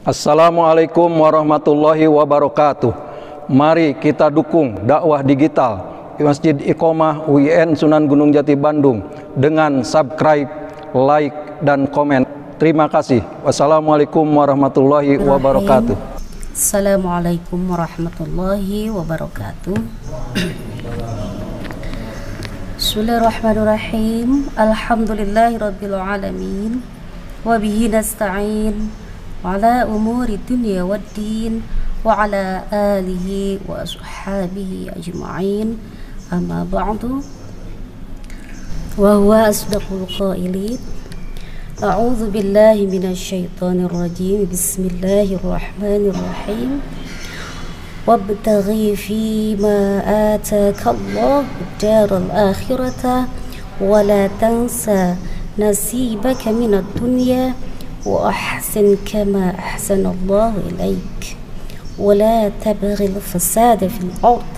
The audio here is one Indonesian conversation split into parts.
Assalamualaikum warahmatullahi wabarakatuh. Mari kita dukung dakwah digital Masjid Iqomah UIN Sunan Gunung Jati Bandung dengan subscribe, like, dan komen. Terima kasih. Wassalamualaikum warahmatullahi wabarakatuh. Assalamualaikum warahmatullahi wabarakatuh. Bismillahirrahmanirrahim. Alhamdulillahirabbil alamin. Wa bihi nasta'in ala umuri dunya waddin wa ala alihi wa ashabihi ajma'in. Amma ba'du. Wa huwa asdaqul qailin. A'udzu billahi minasyaitonir rajim. Bismillahirrahmanirrahim. Wabtaghi fima ataka Allahu ad-daral akhirata wa la tansa nasibaka minad dunya wa ahsin kama ahsana Allahu ilaik wa la tabghil fasada fil ard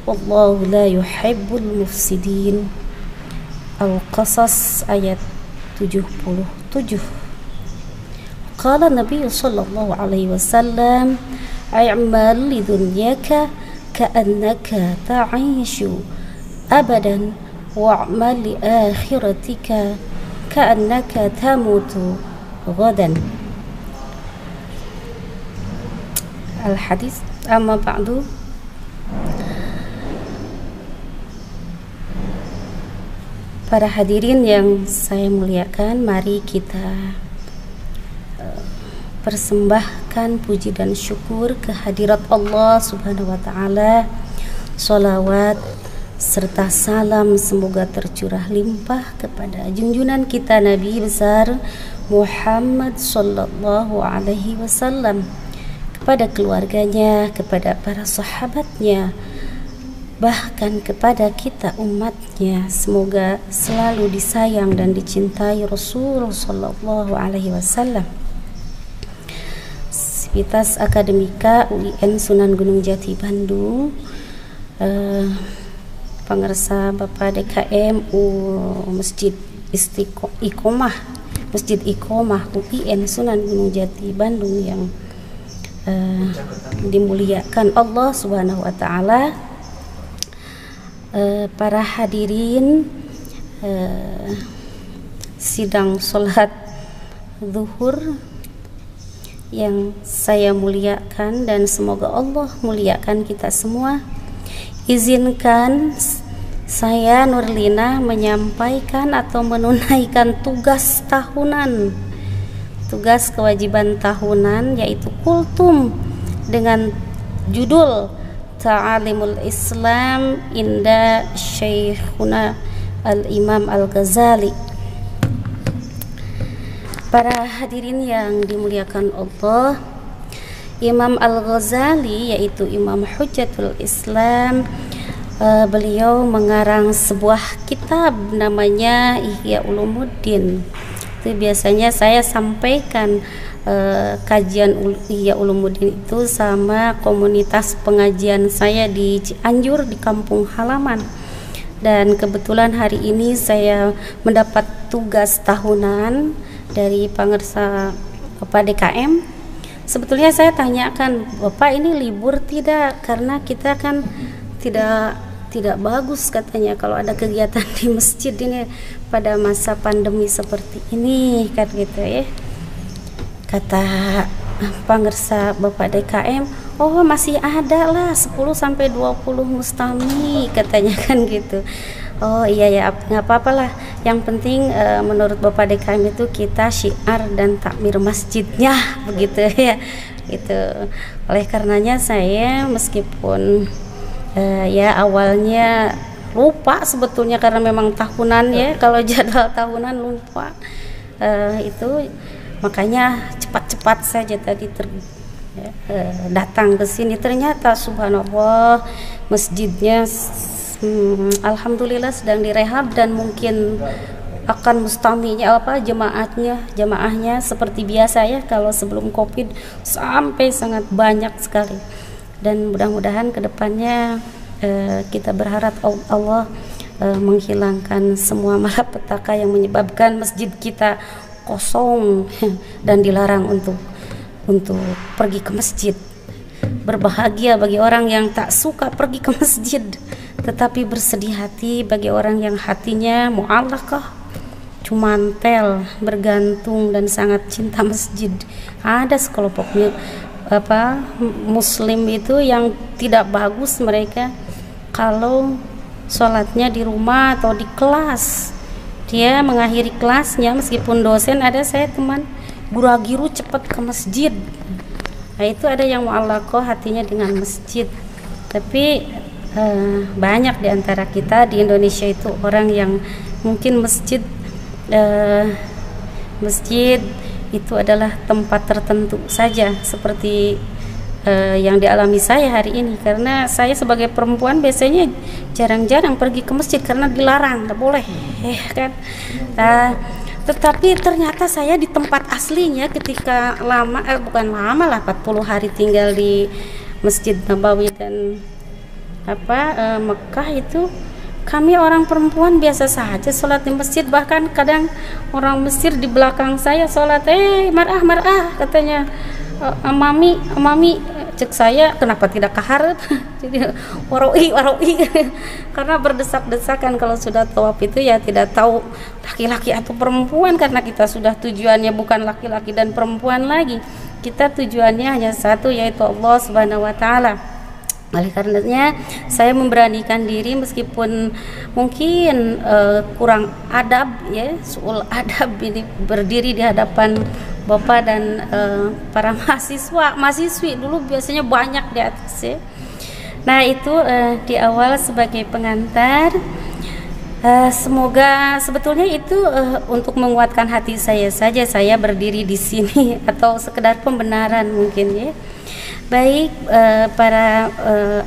wallahu la yuhibbul mufsidin. Al-Qasas ayat 77. Qala Nabi sallallahu alaihi wasallam, i'mal li dunyaka ka'annaka ta'ishu abadan wa'mal li akhiratika ka'annaka tamutu ghadan. Al-hadis. Amma ba'du. Para hadirin yang saya muliakan, mari kita persembahkan puji dan syukur kehadirat Allah Subhanahu wa taala. Shalawat serta salam semoga tercurah limpah kepada junjungan kita Nabi besar Muhammad sallallahu alaihi wasallam, kepada keluarganya, kepada para sahabatnya, bahkan kepada kita umatnya. Semoga selalu disayang dan dicintai Rasul sallallahu alaihi wasallam. Sivitas Akademika UIN Sunan Gunung Jati Bandung, pengarsa Bapak DKM Masjid Iqomah, Masjid Iqomah UIN Sunan Gunung Jati Bandung yang dimuliakan Allah Subhanahu wa taala. Para hadirin sidang sholat zuhur yang saya muliakan dan semoga Allah muliakan kita semua. Izinkan saya Nurlina menyampaikan atau menunaikan tugas tahunan, tugas kewajiban tahunan, yaitu kultum dengan judul Ta'alimul Islam inda Syekhuna Al-Imam Al-Ghazali. Para hadirin yang dimuliakan Allah, Imam Al-Ghazali yaitu Imam Hujjatul Islam, beliau mengarang sebuah kitab namanya Ihya Ulumuddin. Itu biasanya saya sampaikan kajian Ihya Ulumuddin itu sama komunitas pengajian saya di Cianjur, di kampung halaman. Dan kebetulan hari ini saya mendapat tugas tahunan dari pengarsa Bapak DKM. Sebetulnya saya tanyakan, Bapak ini libur tidak? Karena kita kan tidak bagus katanya kalau ada kegiatan di masjid ini pada masa pandemi seperti ini, kan gitu ya. Kata pengarsa Bapak DKM, oh masih ada lah 10-20 mustami katanya, kan gitu. Oh iya ya, nggak apa-apa lah. Yang penting menurut Bapak DKM itu kita syiar dan takmir masjidnya, begitu ya. Itu oleh karenanya saya meskipun ya awalnya lupa sebetulnya karena memang tahunan ya, kalau jadwal tahunan lupa, itu makanya cepat-cepat saja tadi datang ke sini. Ternyata subhanallah masjidnya alhamdulillah sedang direhab dan mungkin akan mustaminya jemaahnya seperti biasa ya, kalau sebelum Covid sampai sangat banyak sekali. Dan mudah-mudahan kedepannya kita berharap Allah menghilangkan semua malapetaka yang menyebabkan masjid kita kosong dan dilarang untuk untuk pergi ke masjid. Berbahagia bagi orang yang tak suka pergi ke masjid, tetapi bersedih hati bagi orang yang hatinya mu'allaqah, cumantel, bergantung dan sangat cinta masjid. Ada sekelompok muslim itu yang tidak bagus mereka kalau sholatnya di rumah atau di kelas. Dia mengakhiri kelasnya meskipun dosen, ada saya teman guru cepat ke masjid. Nah, itu ada yang mu'allaqah hatinya dengan masjid. Tapi banyak di antara kita di Indonesia itu orang yang mungkin masjid itu adalah tempat tertentu saja, seperti yang dialami saya hari ini. Karena saya sebagai perempuan biasanya jarang-jarang pergi ke masjid karena dilarang, nggak boleh, kan. Tetapi ternyata saya di tempat aslinya ketika bukan lama lah, 40 hari tinggal di Masjid Nabawi dan Mekah itu, kami orang perempuan biasa saja sholat di masjid. Bahkan kadang orang Mesir di belakang saya sholat, mar'ah katanya, mami cek saya, kenapa tidak kahar? Jadi waroi karena berdesak-desakan kalau sudah tawaf itu ya, tidak tahu laki-laki atau perempuan, karena kita sudah tujuannya bukan laki-laki dan perempuan lagi, kita tujuannya hanya satu, yaitu Allah Subhanahu wa Ta'ala. Oleh karenanya saya memberanikan diri meskipun mungkin kurang adab ya, suul adab ini, berdiri di hadapan Bapak dan para mahasiswi dulu biasanya banyak di atas ya. Nah itu di awal sebagai pengantar, semoga sebetulnya itu untuk menguatkan hati saya saja saya berdiri di sini, atau sekedar pembenaran mungkin ya. Baik para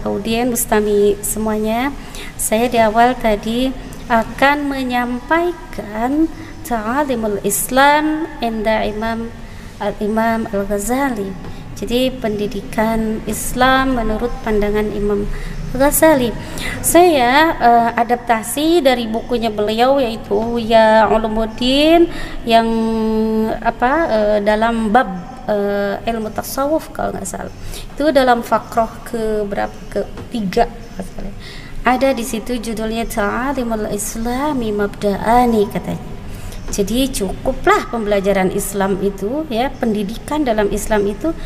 audien Mustami semuanya, saya di awal tadi akan menyampaikan Ta'alimul Islam inda Imam Al-Ghazali. Jadi pendidikan Islam menurut pandangan Imam Al-Ghazali. Saya adaptasi dari bukunya beliau, yaitu Ya Ulumuddin, yang dalam bab ilmu tasawuf kalau nggak salah. Itu dalam fakroh ketiga ada di situ judulnya Ta'alimul Islami Mabda'ani katanya. Jadi cukuplah pembelajaran Islam itu ya, pendidikan dalam Islam itu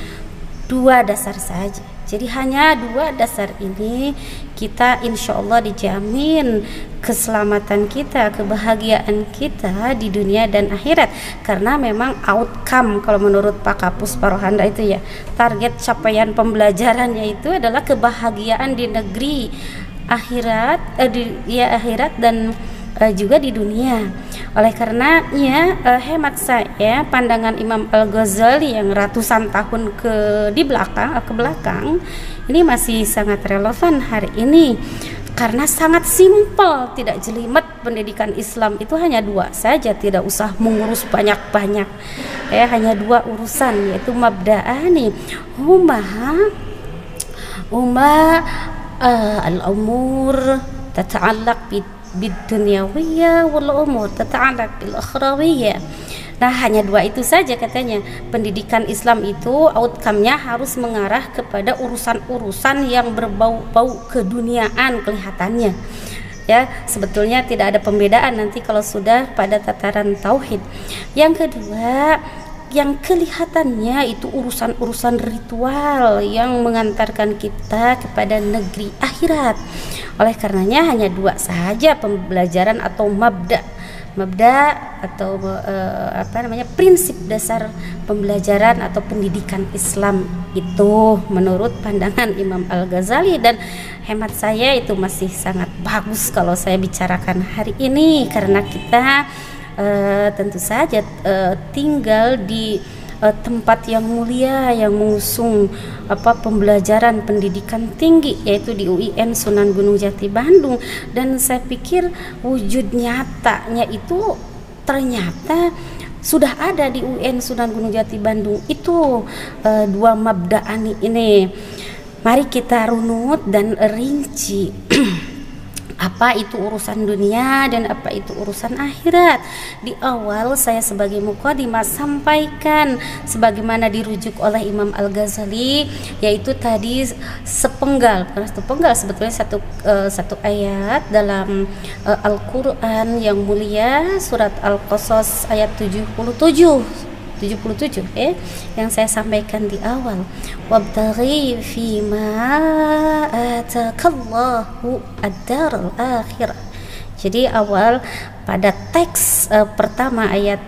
2 dasar saja. Jadi hanya 2 dasar ini kita insya Allah dijamin keselamatan kita, kebahagiaan kita di dunia dan akhirat. Karena memang outcome kalau menurut Pak Kapus Parohanda itu ya, target capaian pembelajarannya itu adalah kebahagiaan di negeri akhirat, akhirat dan juga di dunia. Oleh karenanya hemat saya, pandangan Imam Al-Ghazali yang ratusan tahun ke belakang ini masih sangat relevan hari ini, karena sangat simpel, tidak jelimet. Pendidikan Islam itu hanya 2 saja, tidak usah mengurus banyak-banyak ya, hanya 2 urusan, yaitu mabda'ani huma al-umur tata'allaq bid-dunyawiyah wal umur tata'allaq bil akhrawiyah. Nah hanya 2 itu saja katanya. Pendidikan Islam itu outcome-nya harus mengarah kepada urusan-urusan yang berbau-bau keduniaan kelihatannya ya. Sebetulnya tidak ada pembedaan nanti kalau sudah pada tataran tauhid. Yang kedua, yang kelihatannya itu urusan-urusan ritual yang mengantarkan kita kepada negeri akhirat. Oleh karenanya hanya 2 saja pembelajaran atau mabda atau prinsip dasar pembelajaran atau pendidikan Islam itu menurut pandangan Imam Al-Ghazali, dan hemat saya itu masih sangat bagus kalau saya bicarakan hari ini, karena kita tentu saja tinggal di tempat yang mulia yang mengusung pembelajaran pendidikan tinggi, yaitu di UIN Sunan Gunung Jati Bandung. Dan saya pikir wujud nyatanya itu ternyata sudah ada di UIN Sunan Gunung Jati Bandung itu 2 mabda'ani ini. Mari kita runut dan rinci. apa itu urusan dunia dan apa itu urusan akhirat. Di awal saya sebagai mukadimah sampaikan sebagaimana dirujuk oleh Imam Al-Ghazali, yaitu tadi sepenggal sebetulnya satu ayat dalam Al-Quran yang mulia, surat Al-Qasas ayat 77 yang saya sampaikan di awal, wabtaghi fima atakallahu ad-daral akhirah. Jadi awal pada teks pertama ayat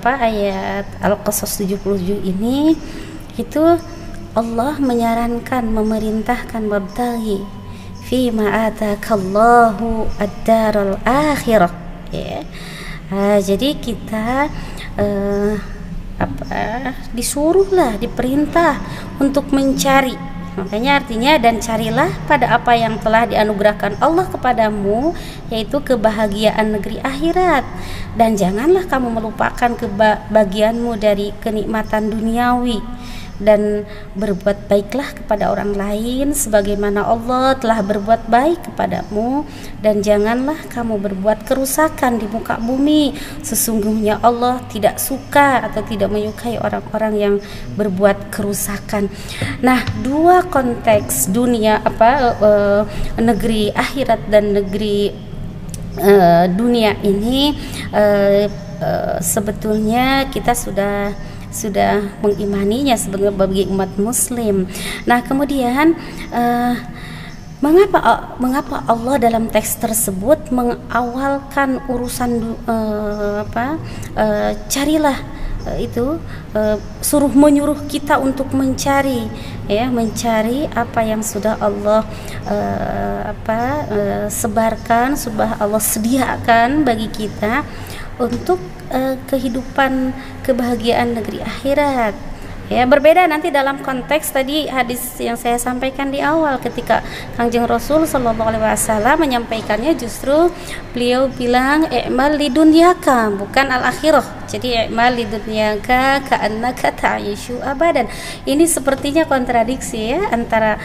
ayat Al-Qasas 77 ini itu Allah menyarankan, memerintahkan wabtaghi fima atakallahu ad-daral akhirah, ya. Jadi kita disuruhlah, diperintah untuk mencari. Makanya artinya, dan carilah pada apa yang telah dianugerahkan Allah kepadamu, yaitu kebahagiaan negeri akhirat, dan janganlah kamu melupakan kebahagiaanmu dari kenikmatan duniawi, dan berbuat baiklah kepada orang lain sebagaimana Allah telah berbuat baik kepadamu, dan janganlah kamu berbuat kerusakan di muka bumi. Sesungguhnya Allah tidak suka atau tidak menyukai orang-orang yang berbuat kerusakan. Nah, dua konteks dunia negeri akhirat dan negeri dunia ini sebetulnya kita sudah mengimaninya sebagai umat muslim. Nah, kemudian mengapa Allah dalam teks tersebut mengawalkan urusan carilah suruh menyuruh kita untuk mencari apa yang sudah Allah sebarkan, sudah Allah sediakan bagi kita untuk kehidupan kebahagiaan negeri akhirat. Ya, berbeda nanti dalam konteks tadi hadis yang saya sampaikan di awal, ketika Kangjeng Rasul Shallallahu Alaihi Wasallam menyampaikannya, justru beliau bilang i'mal lidunyaka, bukan al akhirah. Jadi i'mal lidunyaka ka'annaka ta'ishu abadan. Ini sepertinya kontradiksi ya antara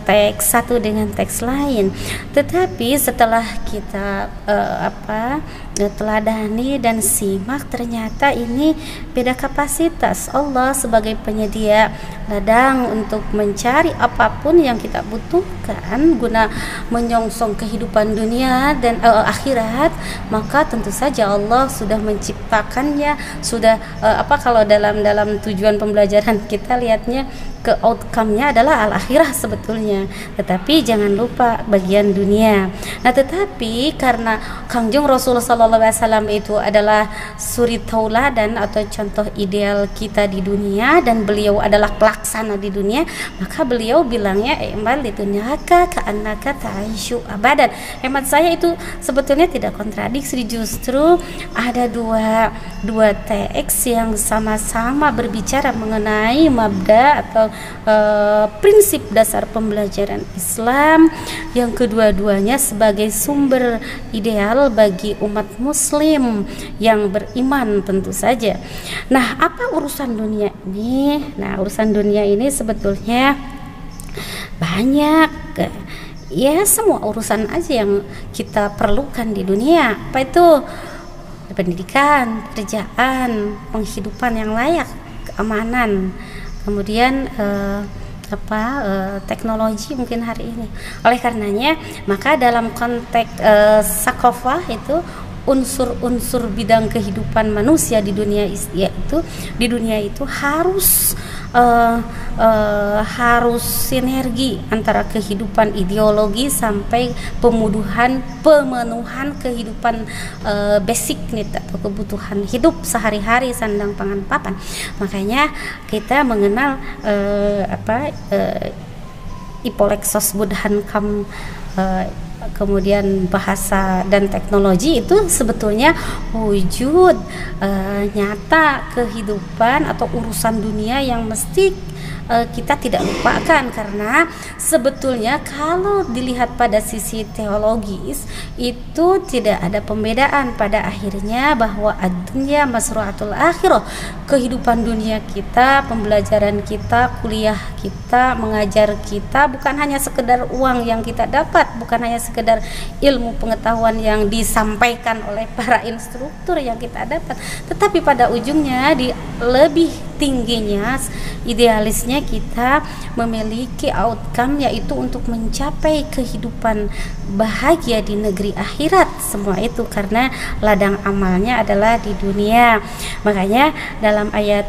teks satu dengan teks lain. Tetapi setelah kita teladani dan simak, ternyata ini beda kapasitas. Allah sebagai penyedia ladang untuk mencari apapun yang kita butuhkan guna menyongsong kehidupan dunia dan akhirat, maka tentu saja Allah sudah menciptakannya, sudah kalau dalam tujuan pembelajaran kita lihatnya ke outcome-nya adalah al-akhirah sebetulnya, tetapi jangan lupa bagian dunia. Nah, tetapi karena Kangjeng Rasul sallallahu alaihi wasallam itu adalah suri tauladan atau contoh ideal kita di dunia, dan beliau adalah pelaksana di dunia, maka beliau bilangnya i'mal lidunyaka ka'annaka ta'ishu abadan. Hemat saya itu sebetulnya tidak kontradiksi, justru ada dua teks yang sama-sama berbicara mengenai mabda atau prinsip dasar pembelajaran Islam, yang kedua-duanya sebagai sumber ideal bagi umat muslim yang beriman tentu saja. Nah, apa urusan dunia ini? Nah, urusan dunia ini sebetulnya banyak, ya semua urusan aja yang kita perlukan di dunia. Apa itu? Pendidikan, pekerjaan, penghidupan yang layak, keamanan, kemudian teknologi mungkin hari ini. Oleh karenanya, maka dalam konteks sakofah itu unsur-unsur bidang kehidupan manusia di dunia itu harus sinergi antara kehidupan ideologi sampai pemenuhan kehidupan basic need atau kebutuhan hidup sehari-hari, sandang pangan papan. Makanya kita mengenal Ipolexos Budhankam, kemudian bahasa dan teknologi itu sebetulnya wujud nyata kehidupan atau urusan dunia yang mesti kita tidak lupakan, karena sebetulnya kalau dilihat pada sisi teologis itu tidak ada pembedaan pada akhirnya bahwa ad-dunya masru'atul akhirah. Kehidupan dunia kita, pembelajaran kita, kuliah kita, mengajar kita bukan hanya sekedar uang yang kita dapat, bukan hanya sekedar sekedar ilmu pengetahuan yang disampaikan oleh para instruktur yang kita dapat, tetapi pada ujungnya di lebih tingginya idealisnya kita memiliki outcome, yaitu untuk mencapai kehidupan bahagia di negeri akhirat. Semua itu karena ladang amalnya adalah di dunia. Makanya dalam ayat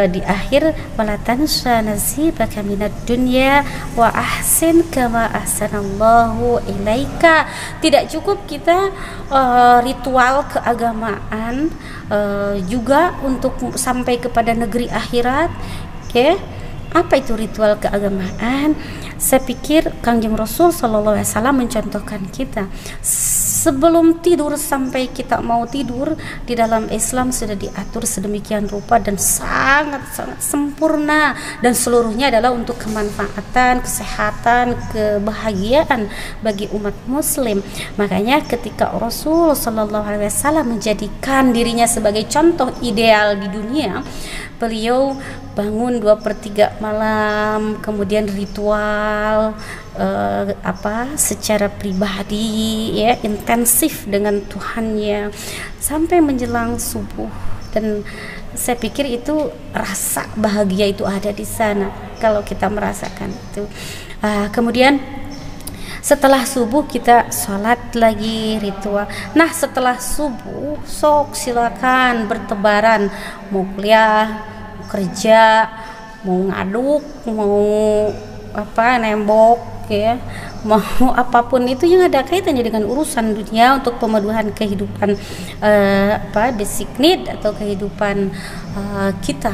di akhir, wala tansa nasibaka minad dunya wa ahsin kama ahsanallahu ilaika. Tidak cukup kita ritual keagamaan juga untuk sampai kepada negeri akhirat. Oke, apa itu ritual keagamaan? Saya pikir Kangjeng Rasul Sallallahu Alaihi Wasallam mencontohkan kita sebelum tidur sampai kita mau tidur di dalam Islam sudah diatur sedemikian rupa dan sangat-sangat sempurna, dan seluruhnya adalah untuk kemanfaatan, kesehatan, kebahagiaan bagi umat muslim. Makanya ketika Rasul Sallallahu Alaihi Wasallam menjadikan dirinya sebagai contoh ideal di dunia, beliau bangun 2/3 malam, kemudian ritual secara pribadi ya, intensif dengan Tuhannya sampai menjelang subuh. Dan saya pikir itu rasa bahagia itu ada di sana kalau kita merasakan itu. Kemudian setelah subuh kita sholat lagi, ritual. Nah setelah subuh sok silakan bertebaran, mau kuliah, mau kerja, mau ngaduk, mau nembok ya, mau apapun itu yang ada kaitannya dengan urusan dunia untuk pemenuhan kehidupan basic need atau kehidupan kita,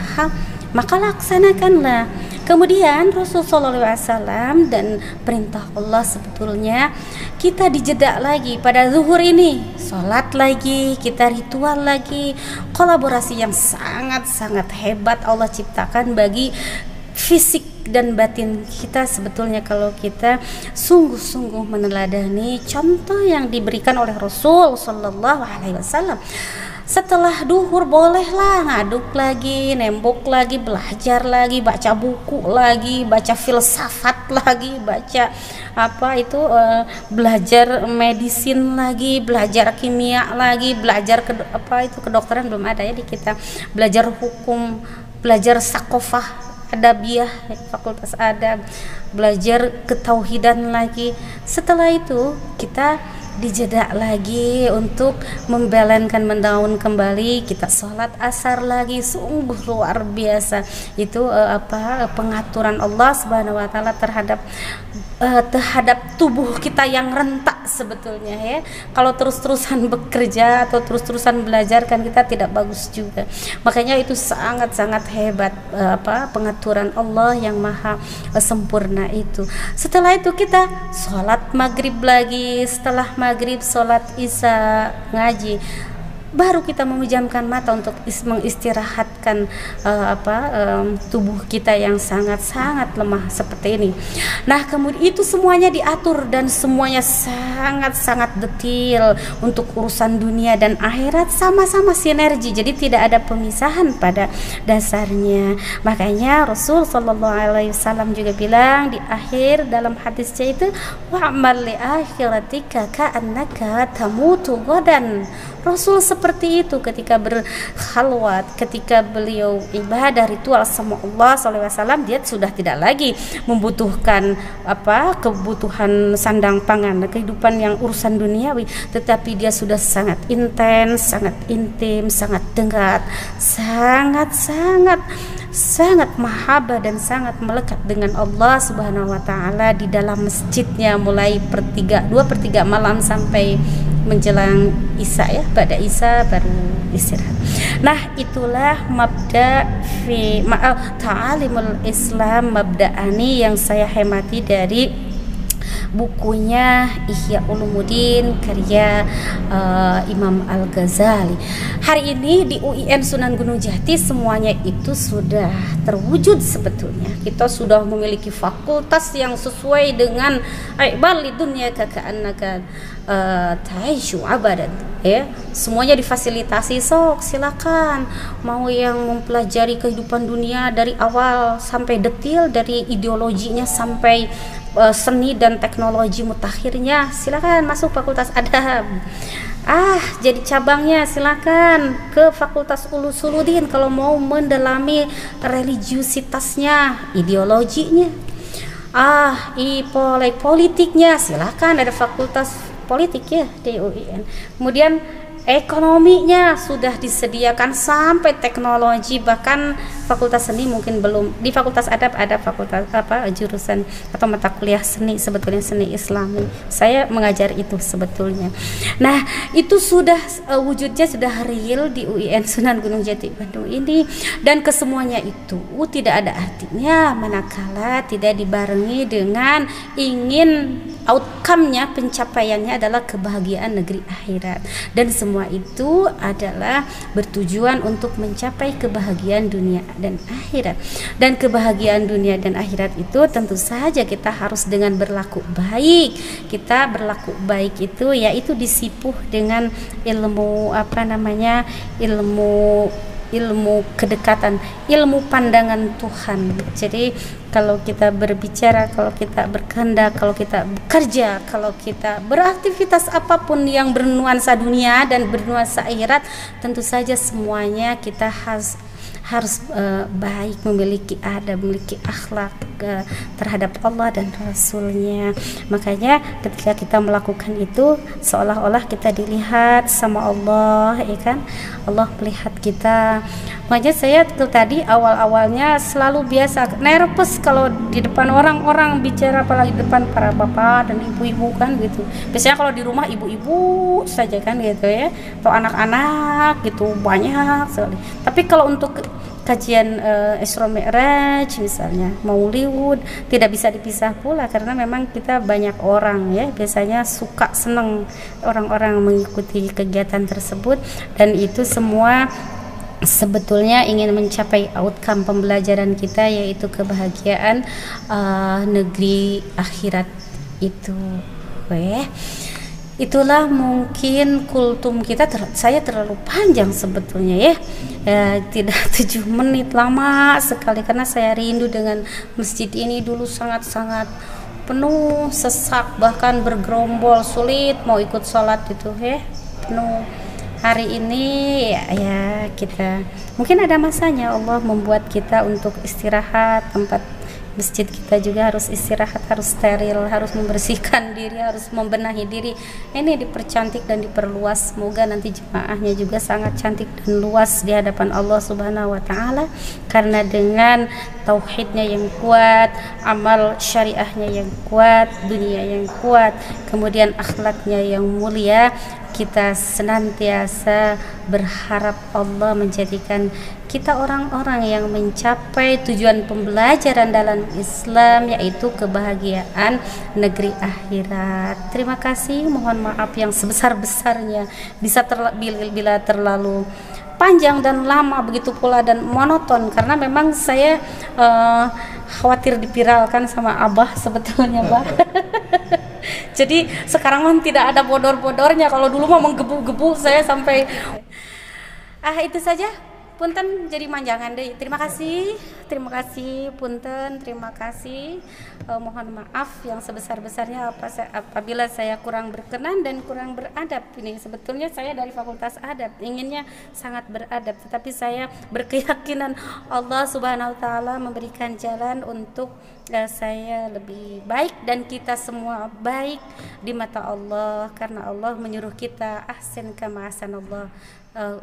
maka laksanakanlah. Kemudian Rasulullah SAW dan perintah Allah sebetulnya kita dijeda lagi pada zuhur ini, sholat lagi, kita ritual lagi, kolaborasi yang sangat-sangat hebat Allah ciptakan bagi fisik dan batin kita sebetulnya kalau kita sungguh-sungguh meneladani contoh yang diberikan oleh Rasul Sallallahu Alaihi Wasallam. Setelah duhur bolehlah ngaduk lagi, nembok lagi, belajar lagi, baca buku lagi, baca filsafat lagi, baca belajar medisin lagi, belajar kimia lagi, belajar kedokteran belum ada ya di kita, belajar hukum, belajar sakofah adabiyah, fakultas adab, belajar ketauhidan lagi. Setelah itu kita dijeda lagi untuk membelenkan, mendaun kembali, kita sholat asar lagi. Sungguh luar biasa itu pengaturan Allah Subhanahu wa taala terhadap tubuh kita yang rentak sebetulnya ya. Kalau terus-terusan bekerja atau terus-terusan belajar kan kita tidak bagus juga. Makanya itu sangat-sangat hebat pengaturan Allah yang maha sempurna itu. Setelah itu kita sholat maghrib lagi, setelah maghrib sholat isya, ngaji, baru kita memejamkan mata untuk mengistirahatkan tubuh kita yang sangat-sangat lemah seperti ini. Nah kemudian itu semuanya diatur dan semuanya sangat-sangat detail untuk urusan dunia dan akhirat, sama-sama sinergi, jadi tidak ada pemisahan pada dasarnya. Makanya Rasul Sallallahu Alaihi Wasallam juga bilang di akhir dalam hadisnya itu, wa'mal li akhiratika ka'annaka tamutu ghadan. Rasul seperti itu ketika berkhalwat, ketika beliau ibadah ritual sama Allah SAW, dia sudah tidak lagi membutuhkan kebutuhan sandang pangan, kehidupan yang urusan duniawi, tetapi dia sudah sangat intens, sangat intim, sangat dekat, sangat mahabbah dan sangat melekat dengan Allah Subhanahu wa taala di dalam masjidnya, mulai 2/3 malam sampai menjelang isya ya, pada isya baru istirahat. Nah itulah mabda ta'alimul Islam mabda'ani yang saya hemati dari bukunya Ihya Ulumuddin karya Imam Al-Ghazali. Hari ini di UIN Sunan Gunung Jati semuanya itu sudah terwujud sebetulnya. Kita sudah memiliki fakultas yang sesuai dengan ibal dunya ka'annaka ta'ishu abadan ya. Semuanya difasilitasi, sok silakan. Mau yang mempelajari kehidupan dunia dari awal sampai detail, dari ideologinya sampai seni dan teknologi mutakhirnya, silakan masuk Fakultas Adab. Jadi cabangnya silakan ke Fakultas Ulusuluddin kalau mau mendalami religiusitasnya, ideologinya. Politiknya silakan, ada Fakultas Politik ya di UIN. Kemudian ekonominya sudah disediakan sampai teknologi, bahkan Fakultas Seni mungkin belum. Di Fakultas Adab ada fakultas jurusan atau mata kuliah seni, sebetulnya seni Islami. Saya mengajar itu sebetulnya. Nah, itu sudah wujudnya sudah real di UIN Sunan Gunung Jati Bandung ini, dan kesemuanya itu tidak ada artinya manakala tidak dibarengi dengan ingin outcome-nya, pencapaiannya adalah kebahagiaan negeri akhirat, dan semua itu adalah bertujuan untuk mencapai kebahagiaan dunia dan akhirat. Dan kebahagiaan dunia dan akhirat itu tentu saja kita harus dengan berlaku baik. Kita berlaku baik itu yaitu disipuh dengan ilmu ilmu kedekatan, ilmu pandangan Tuhan. Jadi kalau kita berbicara, kalau kita berkehendak, kalau kita bekerja, kalau kita beraktivitas apapun yang bernuansa dunia dan bernuansa akhirat, tentu saja semuanya kita harus baik, memiliki adab, memiliki akhlak terhadap Allah dan Rasulnya. Makanya ketika kita melakukan itu seolah-olah kita dilihat sama Allah, ya kan? Allah melihat kita. Makanya saya tadi awal-awalnya selalu biasa nervous kalau di depan orang-orang bicara, apalagi di depan para bapak dan ibu-ibu kan gitu. Biasanya kalau di rumah ibu-ibu saja kan gitu ya, atau anak-anak gitu banyak sekali. Tapi kalau untuk kajian Isra Mi'raj misalnya, Maulid, tidak bisa dipisah pula karena memang kita banyak orang ya, biasanya suka senang orang-orang mengikuti kegiatan tersebut, dan itu semua sebetulnya ingin mencapai outcome pembelajaran kita, yaitu kebahagiaan negeri akhirat itu. Itulah mungkin kultum kita. Saya terlalu panjang sebetulnya ya, tidak 7 menit, lama sekali karena saya rindu dengan masjid ini. Dulu sangat-sangat penuh, sesak, bahkan bergerombol, sulit mau ikut sholat itu ya, penuh. Hari ini ya kita mungkin ada masanya Allah membuat kita untuk istirahat. Tempat masjid kita juga harus istirahat, harus steril, harus membersihkan diri, harus membenahi diri. Ini dipercantik dan diperluas. Semoga nanti jemaahnya juga sangat cantik dan luas di hadapan Allah Subhanahu wa taala, karena dengan tauhidnya yang kuat, amal syariahnya yang kuat, dunia yang kuat, kemudian akhlaknya yang mulia, kita senantiasa berharap Allah menjadikan kita orang-orang yang mencapai tujuan pembelajaran dalam Islam, yaitu kebahagiaan negeri akhirat. Terima kasih, mohon maaf yang sebesar-besarnya bila terlalu panjang dan lama, begitu pula dan monoton, karena memang saya khawatir dipiralkan sama Abah sebetulnya, Bah. Jadi sekarang mah tidak ada bodor-bodornya. Kalau dulu mah menggebu-gebu saya sampai itu saja. Punten jadi manjangan deh. Terima kasih punten, terima kasih. Mohon maaf yang sebesar-besarnya apabila saya kurang berkenan dan kurang beradab. Ini sebetulnya saya dari Fakultas Adab, inginnya sangat beradab, tetapi saya berkeyakinan Allah Subhanahu wa taala memberikan jalan untuk saya lebih baik, dan kita semua baik di mata Allah, karena Allah menyuruh kita ahsin kama ahsanallahu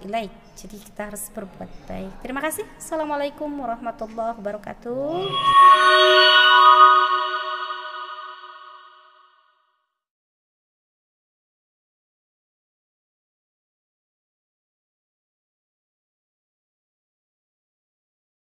ilaik. Jadi kita harus berbuat baik. Terima kasih. Assalamualaikum warahmatullahi wabarakatuh.